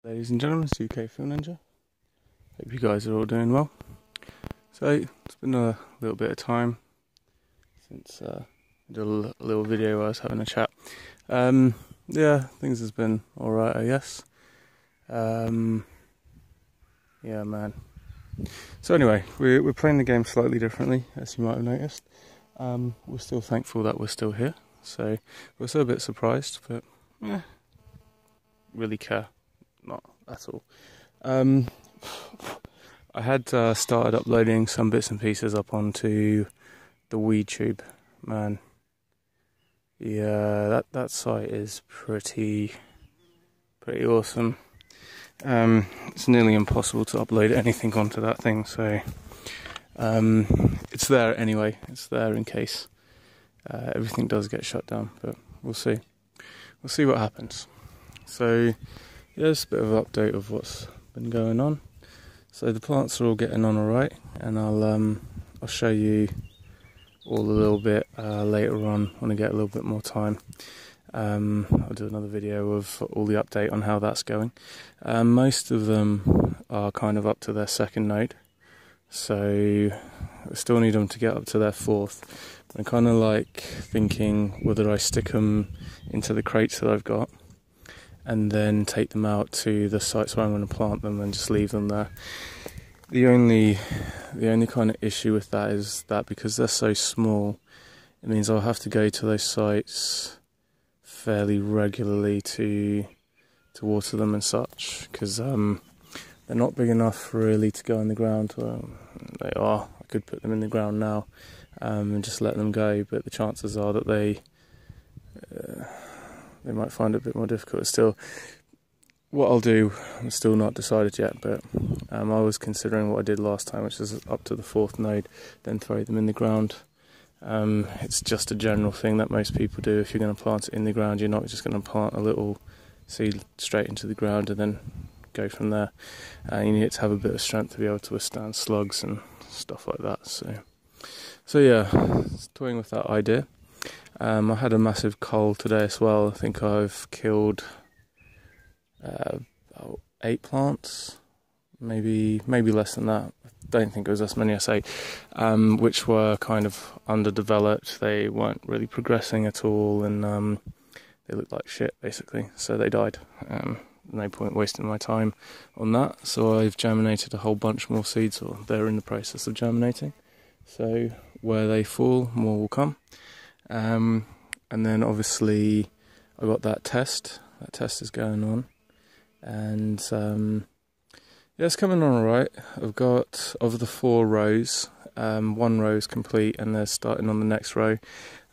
Ladies and gentlemen, it's UKFN Ninja. Hope you guys are all doing well. So, it's been a little bit of time since I did a little video where I was having a chat. Yeah, things has been alright, I guess. Yeah, man. So anyway, we're playing the game slightly differently, as you might have noticed. We're still thankful that we're still here. So, we're still a bit surprised, but really care. Not at all. I had started uploading some bits and pieces up onto the WeTube. Man, yeah, that site is pretty awesome. It's nearly impossible to upload anything onto that thing, so it's there anyway. It's there in case everything does get shut down, but we'll see. We'll see what happens. So yeah, just a bit of an update of what's been going on. So the plants are all getting on alright, and I'll show you all a little bit later on when I get a little bit more time. I'll do another video of all the update on how that's going. Most of them are kind of up to their second node, so I still need them to get up to their fourth. I'm kind of like thinking whether I stick them into the crates that I've got and then take them out to the sites where I'm going to plant them and just leave them there. The only kind of issue with that is that because they're so small, it means I'll have to go to those sites fairly regularly to water them and such, because they're not big enough really to go in the ground. Well, they are. I could put them in the ground now and just let them go, but the chances are that they might find it a bit more difficult. Still, what I'll do, I'm still not decided yet, but I was considering what I did last time, which is up to the fourth node, then throw them in the ground. It's just a general thing that most people do. If you're going to plant it in the ground, you're not just going to plant a little seed straight into the ground and then go from there. You need it to have a bit of strength to be able to withstand slugs and stuff like that. So yeah, toying with that idea. I had a massive cull today as well. I think I've killed about 8 plants, maybe less than that. I don't think it was as many as 8, which were kind of underdeveloped. They weren't really progressing at all, and they looked like shit basically, so they died. No point wasting my time on that, so I've germinated a whole bunch more seeds, or they're in the process of germinating. So where they fall, more will come. And then obviously I got that test. That test is going on, and yeah, it's coming on alright. I've got, of the 4 rows, 1 row is complete, and they're starting on the next row.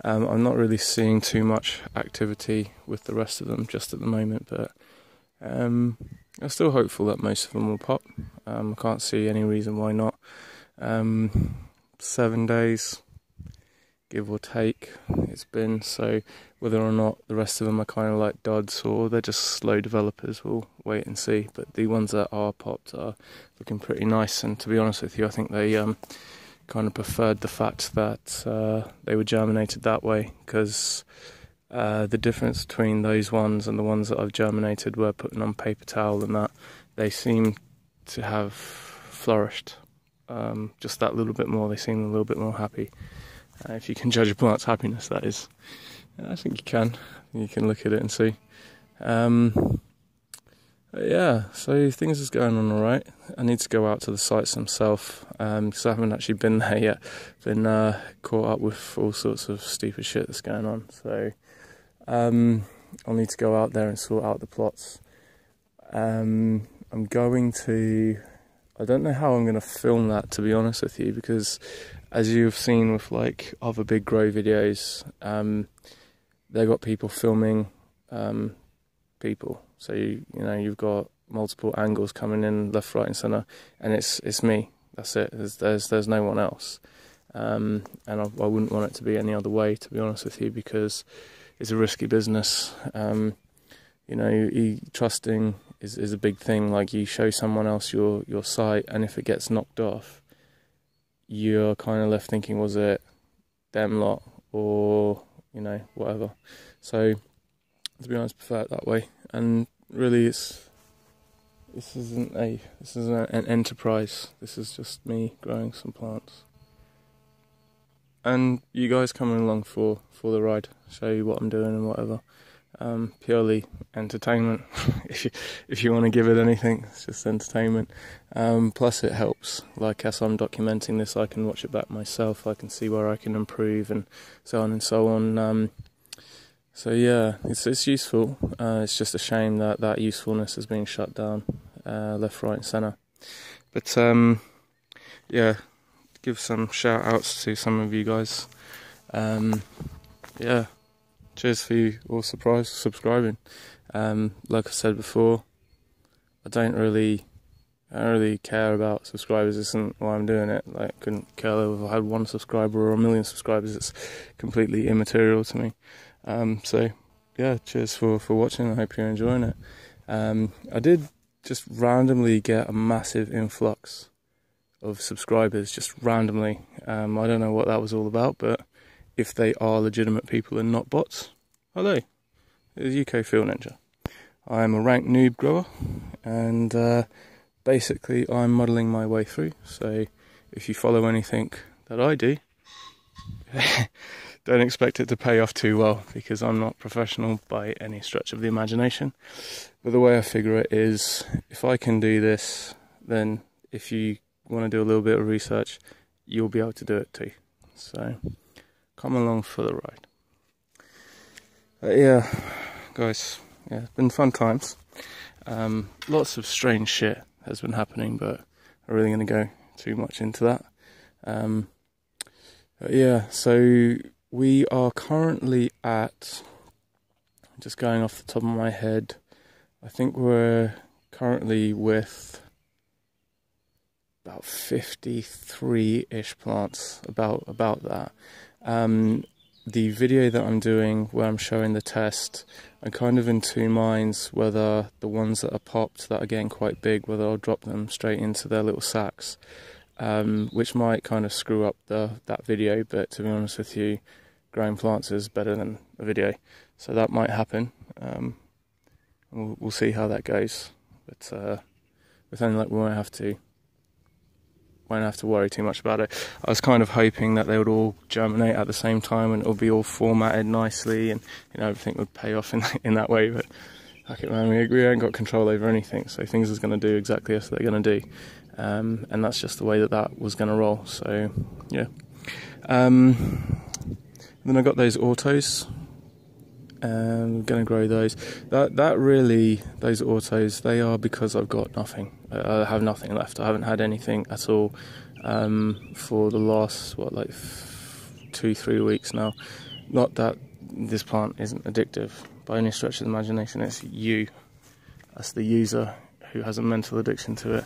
I'm not really seeing too much activity with the rest of them just at the moment, but I'm still hopeful that most of them will pop. I can't see any reason why not. 7 days, give or take, it's been, so whether or not the rest of them are kind of like duds or they're just slow developers, we'll wait and see. But the ones that are popped are looking pretty nice, and to be honest with you, I think they kind of preferred the fact that they were germinated that way, because the difference between those ones and the ones that I've germinated were putting on paper towel and that, they seem to have flourished just that little bit more. They seem a little bit more happy. If you can judge a plant's happiness, that is. I think you can. You can look at it and see. Yeah, so things is going on alright. I need to go out to the sites themselves, because I haven't actually been there yet. Been caught up with all sorts of stupid shit that's going on. So I'll need to go out there and sort out the plots. I'm going to... I don't know how I'm going to film that, to be honest with you, because as you've seen with like other big grow videos, they got people filming people. So you know you've got multiple angles coming in left, right, and centre, and it's me. That's it. There's no one else, and I wouldn't want it to be any other way, to be honest with you, because it's a risky business. You know, trusting is a big thing. Like, you show someone else your site, and if it gets knocked off, you're kind of left thinking, was it them lot, or, you know, whatever. So, to be honest, I prefer it that way. And really, it's This isn't an enterprise. This is just me growing some plants. And you guys coming along for the ride, show you what I'm doing and whatever. Purely entertainment. if you want to give it anything, it's just entertainment. Plus it helps. Like as I'm documenting this, I can watch it back myself. I can see where I can improve and so on and so on. So yeah, it's useful. It's just a shame that usefulness is being shut down, left, right, and centre. But yeah, give some shout outs to some of you guys. Yeah, cheers for you all subscribing. Like I said before, I don't really care about subscribers. This isn't why I'm doing it. Like, I couldn't care if I had 1 subscriber or 1 million subscribers. It's completely immaterial to me. So yeah, cheers for watching. I hope you're enjoying it. I did just randomly get a massive influx of subscribers, just randomly. I don't know what that was all about, but if they are legitimate people and not bots, hello, it's UK Field Ninja. I am a ranked noob grower, and basically I'm modelling my way through. So if you follow anything that I do, don't expect it to pay off too well, because I'm not professional by any stretch of the imagination. But the way I figure it is, if I can do this, then if you want to do a little bit of research, you'll be able to do it too. So come along for the ride. Yeah, guys, yeah, it's been fun times. Lots of strange shit has been happening, but I'm really going to go too much into that. Yeah, so we are currently at, just going off the top of my head, I think we're currently with about 53-ish plants, about that. The video that I'm doing where I'm showing the test, I'm kind of in two minds whether the ones that are popped, that are getting quite big, whether I'll drop them straight into their little sacks, which might kind of screw up that video, but to be honest with you, growing plants is better than a video, so that might happen. We'll see how that goes, but with only like we won't have to worry too much about it. I was kind of hoping that they would all germinate at the same time and it'll be all formatted nicely, and everything would pay off in that way. But fuck it, man, we ain't got control over anything, so things is going to do exactly as they're going to do, and that's just the way that was going to roll. So yeah. Then I got those autos. I'm going to grow those. That really, those autos, they are because I've got nothing. I have nothing left. I haven't had anything at all for the last, 2-3 weeks now. Not that this plant isn't addictive by any stretch of the imagination. It's you, that's the user, who has a mental addiction to it.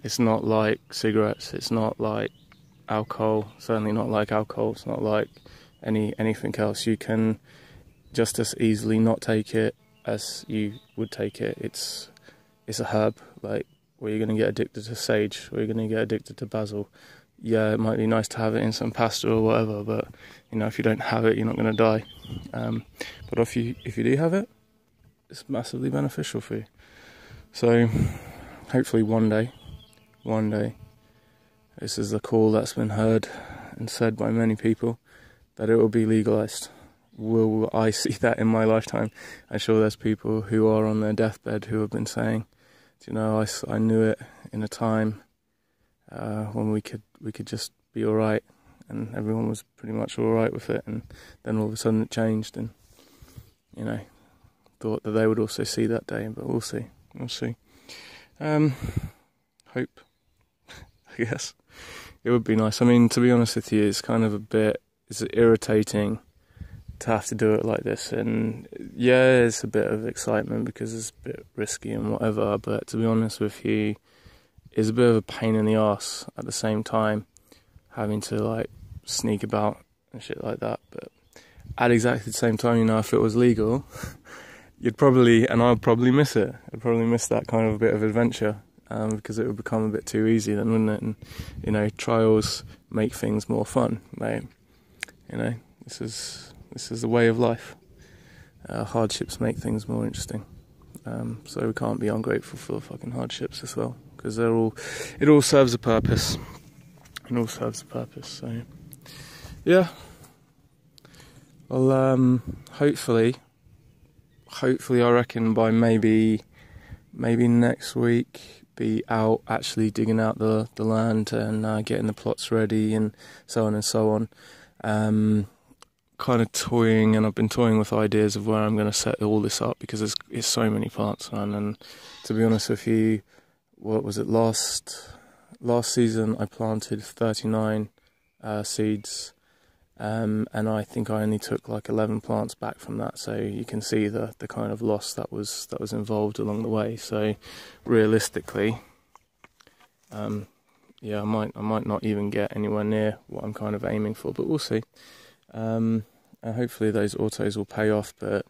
It's not like cigarettes. It's not like alcohol. Certainly not like alcohol. It's not like anything else. You can just as easily not take it as you would take it. It's a herb, like where you're going to get addicted to sage, where you're going to get addicted to basil. Yeah, it might be nice to have it in some pasta or whatever, but if you don't have it, you're not going to die. But if you do have it, it's massively beneficial for you. So hopefully one day, this is a call that's been heard and said by many people, that it will be legalised. Will I see that in my lifetime? I'm sure there's people who are on their deathbed who have been saying, I knew it in a time when we could just be all right, and everyone was pretty much all right with it, and then all of a sudden it changed, and thought that they would also see that day, but we'll see. Hope, I guess. It would be nice. I mean, to be honest with you, it's kind of it's irritating to have to do it like this, and yeah, it's a bit of excitement because it's a bit risky and whatever, but to be honest with you, it's a bit of a pain in the arse at the same time, having to sneak about and shit like that. But at exactly the same time, if it was legal, I'd probably miss it. I'd probably miss that kind of a bit of adventure, because it would become a bit too easy then, wouldn't it? And trials make things more fun, mate. This is the way of life. Hardships make things more interesting. So we can't be ungrateful for the fucking hardships as well, because it all serves a purpose. It all serves a purpose. So yeah. Well, hopefully I reckon by maybe next week, be out actually digging out the land and getting the plots ready and so on and so on. Kind of toying, and I've been toying with ideas of where I'm going to set all this up, because it's so many plants, man. And to be honest with you, what was it, last season I planted 39 seeds. And I think I only took like 11 plants back from that, so you can see the kind of loss that was involved along the way. So realistically, yeah, I might not even get anywhere near what I'm kind of aiming for, but we'll see. And hopefully those autos will pay off. But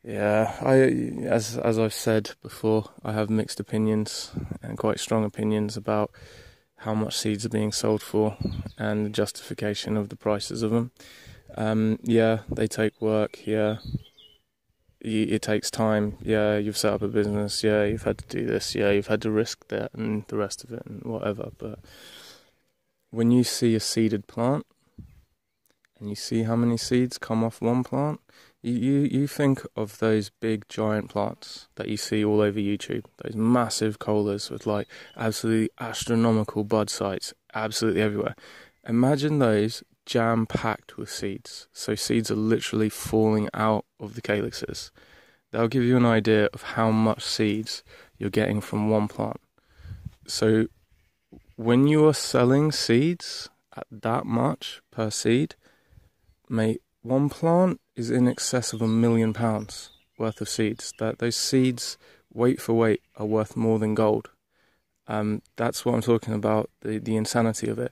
yeah, as I've said before, I have mixed opinions and quite strong opinions about how much seeds are being sold for and the justification of the prices of them. Yeah, they take work. Yeah, it takes time. Yeah, you've set up a business. Yeah, you've had to do this. Yeah, you've had to risk that and the rest of it and whatever. But when you see a seeded plant and you see how many seeds come off one plant, you think of those big giant plants that you see all over YouTube, those massive colas with like absolutely astronomical bud sites absolutely everywhere. Imagine those jam-packed with seeds. So seeds are literally falling out of the calyxes. That'll give you an idea of how much seeds you're getting from one plant. So when you are selling seeds at that much per seed, mate, one plant is in excess of £1 million worth of seeds. Those seeds, weight for weight, are worth more than gold. That's what I'm talking about, the insanity of it.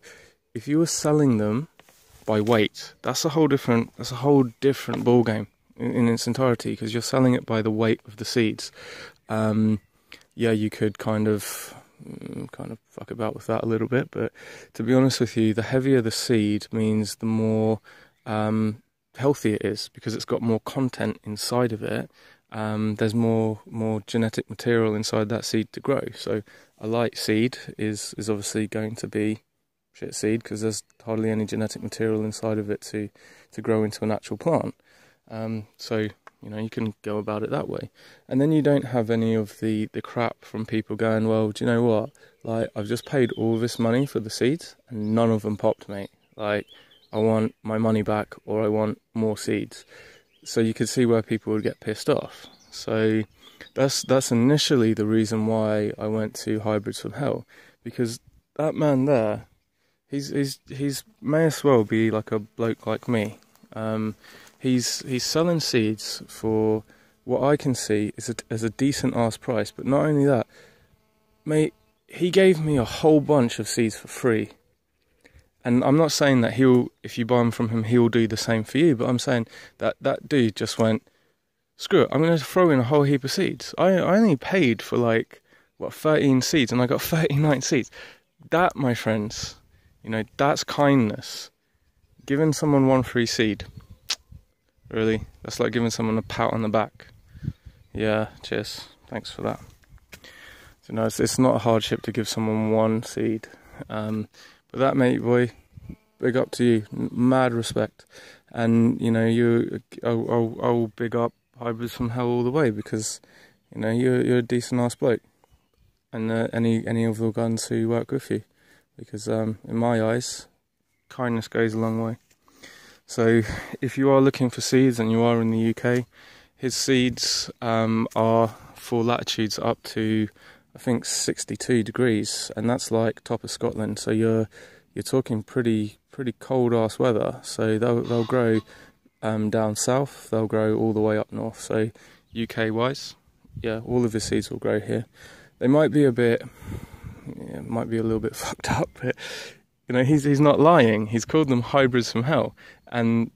If you were selling them by weight, that's a whole different ball game in its entirety, because you're selling it by the weight of the seeds. Yeah, you could kind of fuck about with that a little bit, but to be honest with you, the heavier the seed means the more healthy it is, because it's got more content inside of it. There's more genetic material inside that seed to grow. So a light seed is obviously going to be shit seed, because there's hardly any genetic material inside of it to grow into an actual plant. So you can go about it that way, and then you don't have any of the crap from people going, well, do you know what, like, I've just paid all this money for the seeds and none of them popped, mate. Like, I want my money back, or I want more seeds. So you could see where people would get pissed off. So that's initially the reason why I went to Hybrids from Hell, because that man there, he's may as well be like a bloke like me. He's selling seeds for what I can see is a decent ass price. But not only that, mate, he gave me a whole bunch of seeds for free. And I'm not saying that if you buy them from him, he'll do the same for you. But I'm saying that dude just went, screw it, I'm going to throw in a whole heap of seeds. I only paid for 13 seeds, and I got 39 seeds. That, my friends, that's kindness. Giving someone one free seed, really, that's like giving someone a pat on the back. Yeah, cheers, thanks for that. So no, it's not a hardship to give someone one seed. But that, mate, boy, big up to you, mad respect. And I'll big up Hybrids from Hell all the way, because you're a decent ass bloke, and any of the guns who work with you, because in my eyes, kindness goes a long way. So if you are looking for seeds and you are in the UK, his seeds are for latitudes up to, I think, 62 degrees, and that's like top of Scotland. So you're talking pretty cold ass weather. So they'll grow down south, they'll grow all the way up north. So UK wise, yeah, all of his seeds will grow here. They might be a little bit fucked up, but he's not lying. He's called them Hybrids from Hell, and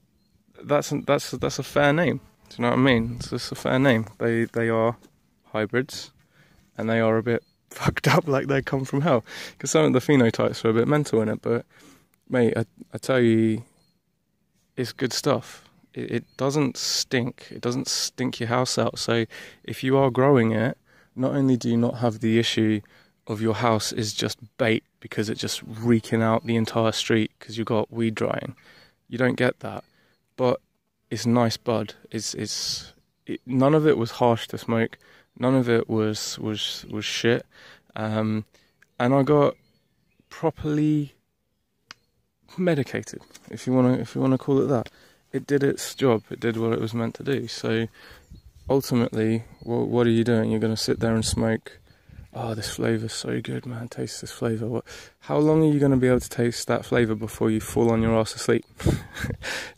that's a fair name. Do you know what I mean? It's just a fair name. They are hybrids, and they are a bit fucked up, like they come from hell, because some of the phenotypes are a bit mental in it. But mate, I tell you, it's good stuff. it doesn't stink. It doesn't stink your house out. So if you are growing it, not only do you not have the issue of your house is just bait because it's just reeking out the entire street because you've got weed drying. You don't get that, but it's nice bud. None of it was harsh to smoke. None of it was shit. And I got properly medicated, if you wanna call it that. It did its job. It did what it was meant to do. So ultimately, what are you doing? You're gonna sit there and smoke. Oh, this flavour's so good, man. Taste this flavour. How long are you going to be able to taste that flavour before you fall on your ass asleep? Do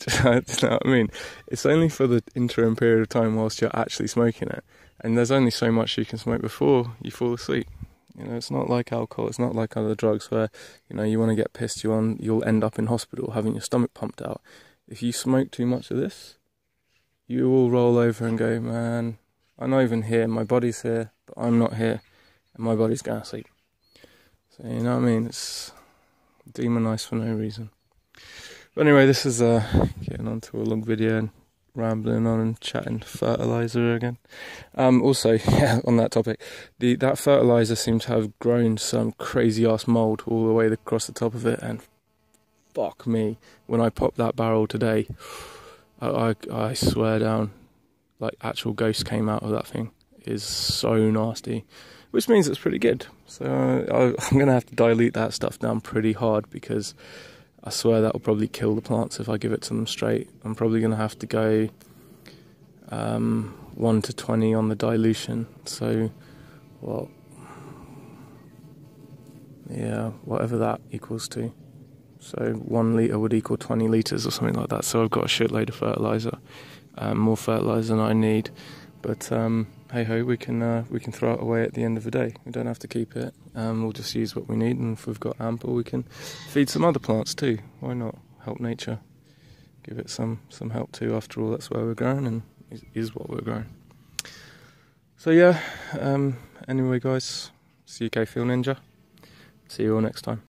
you know what I mean? It's only for the interim period of time whilst you're actually smoking it. And there's only so much you can smoke before you fall asleep. You know, it's not like alcohol. It's not like other drugs where, you know, you want to get pissed, you'll end up in hospital having your stomach pumped out. If you smoke too much of this, you will roll over and go, man, I'm not even here. My body's here, but I'm not here. My body's going to sleep. So, you know what I mean? It's demonised for no reason. But anyway, this is getting onto a long video and rambling on and chatting fertiliser again. Also, yeah, on that topic, that fertiliser seemed to have grown some crazy ass mould all the way across the top of it, and fuck me, when I popped that barrel today, I swear down, like actual ghosts came out of that thing. It is so nasty. Which means it's pretty good. So I'm going to have to dilute that stuff down pretty hard, because I swear that will probably kill the plants if I give it to them straight. I'm probably going to have to go 1 to 20 on the dilution. So, well, yeah, whatever that equals to. So 1 litre would equal 20 litres or something like that. So I've got a shitload of fertiliser, more fertiliser than I need. But hey ho, we can throw it away at the end of the day. We don't have to keep it. We'll just use what we need, and if we've got ample, we can feed some other plants too. Why not? Help nature. Give it some help too. After all, that's where we're growing, and is what we're growing. So yeah. Anyway, guys, it's UK Field Ninja. See you all next time.